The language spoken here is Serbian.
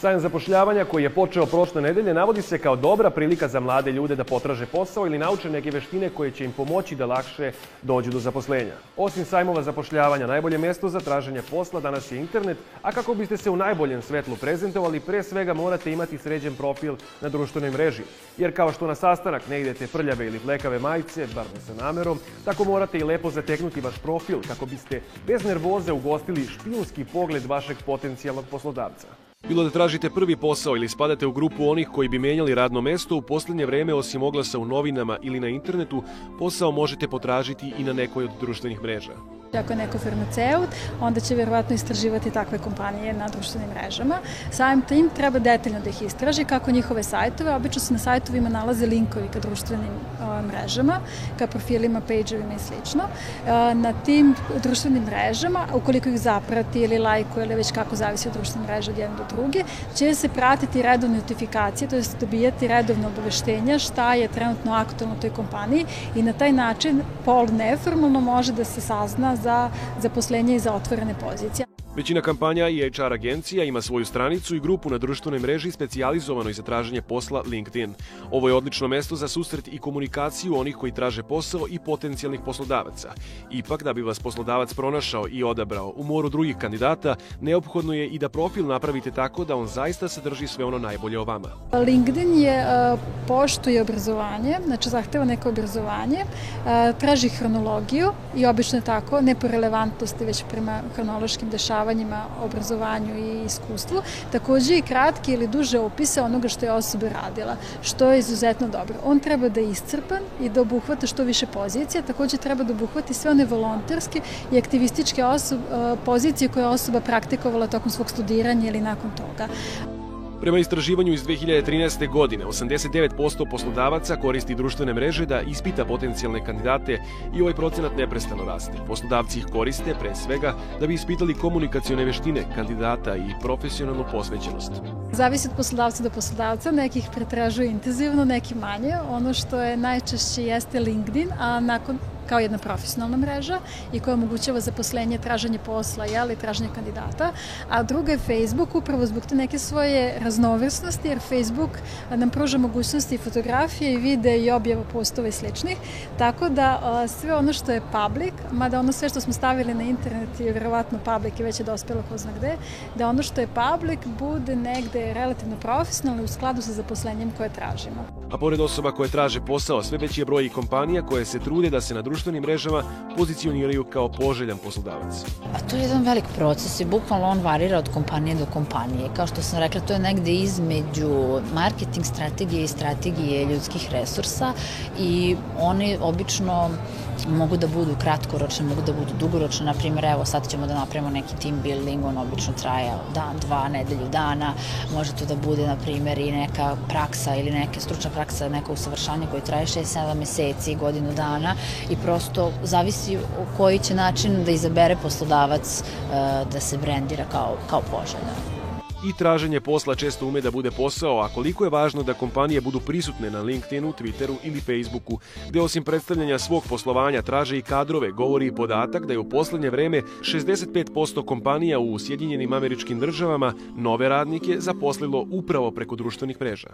Sajam zapošljavanja koji je počeo prošle nedelje navodi se kao dobra prilika za mlade ljude da potraže posao ili nauče neke veštine koje će im pomoći da lakše dođu do zaposlenja. Osim sajmova zapošljavanja, najbolje mjesto za traženje posla danas je internet, a kako biste se u najboljem svetlu prezentovali, pre svega morate imati sređen profil na društvenoj mreži. Jer kao što na sastanak ne idete prljave ili flekave majice, bar ne sa namerom, tako morate i lepo zateknuti vaš profil kako biste bez nervoze ugostili špijunski pogled vašeg potencijalnog poslodavca. Bilo da tražite prvi posao ili spadate u grupu onih koji bi menjali radno mesto, u posljednje vreme, osim oglasa u novinama ili na internetu, posao možete potražiti i na nekoj od društvenih mreža. Ako je neko farmaceut, onda će vjerovatno istraživati takve kompanije na društvenim mrežama. Samim tim treba detaljno da ih istraži, kako njihove sajtove. Obično se na sajtovima nalaze linkovi ka društvenim mrežama, ka profilima, page-ovima i sl. Na tim društvenim mrežama, ukoliko ih zaprati ili lajkuje ili već kako zavisi od društvene mreže od jedne do druge, će se pratiti redovne notifikacije, to je dobijati redovne obaveštenja šta je trenutno aktualno u toj kompaniji i na taj način neformalno može da se sazna za zaposlenje i za otvorene pozicije. Većina kampanja i HR agencija ima svoju stranicu i grupu na društvenoj mreži specijalizovanoj za traženje posla LinkedIn. Ovo je odlično mesto za susret i komunikaciju onih koji traže posao i potencijalnih poslodavaca. Ipak, da bi vas poslodavac pronašao i odabrao u moru drugih kandidata, neophodno je i da profil napravite tako da on zaista sadrži sve ono najbolje o vama. LinkedIn poštuje obrazovanje, znači zahteva neko obrazovanje, traži hronologiju i obično je tako, ne po relevantnosti, već prema hronološkim dešavanjima, obrazovanju i iskustvu. Također i kratke ili duže opise onoga što je osoba radila, što je izuzetno dobro. On treba da je iscrpan i da obuhvata što više pozicija, također treba da obuhvati sve one volonterske i aktivističke pozicije koje je osoba praktikovala tokom svog studiranja ili nakon toga. Prema istraživanju iz 2013. godine, 89% poslodavaca koristi društvene mreže da ispita potencijalne kandidate i ovaj procenat neprestano raste. Poslodavci ih koriste pre svega da bi ispitali komunikacione veštine kandidata i profesionalnu posvećenost. Zavisi od poslodavca do poslodavca, nekih pretražuje intenzivno, neki manje. Ono što je najčešće jeste LinkedIn, a kao jedna profesionalna mreža i koja omogućava zaposlenje, traženje posla i traženje kandidata, a druga je Facebook, upravo zbog te neke svoje raznovrsnosti, jer Facebook nam pruža mogućnosti i fotografije i videa i objava postova i sličnih, tako da sve ono što je public, mada ono sve što smo stavili na internet je vjerovatno public i već je dospjelo ko zna gde, da ono što je public bude negde relativno profesionalno u skladu sa zaposlenjem koje tražimo. A pored osoba koje traže posao, sve veći je broj i kompanija koje se trude da se na društvenim mrežama pozicioniraju kao poželjan poslodavac. A to je jedan velik proces i bukvalno on varira od kompanije do kompanije. Kao što sam rekla, to je negde između marketing strategije i strategije ljudskih resursa i one obično mogu da budu kratkoročne, mogu da budu dugoročne. Naprimjer, evo sad ćemo da napravimo neki team building, on obično traje dan, dva, nedelju dana. Može to da bude, naprimjer, i neka praksa ili neka stručna praksa, neka usavršanje koje traje 6-7 meseci, godinu dana i prosto zavisi koji će način da izabere poslodavac da se brendira kao poželjan. I traženje posla često ume da bude posao, a koliko je važno da kompanije budu prisutne na LinkedInu, Twitteru ili Facebooku, gde osim predstavljanja svog poslovanja traže i kadrove, govori i podatak da je u poslednje vreme 65% kompanija u Sjedinjenim Američkim Državama nove radnike zaposlilo upravo preko društvenih mreža.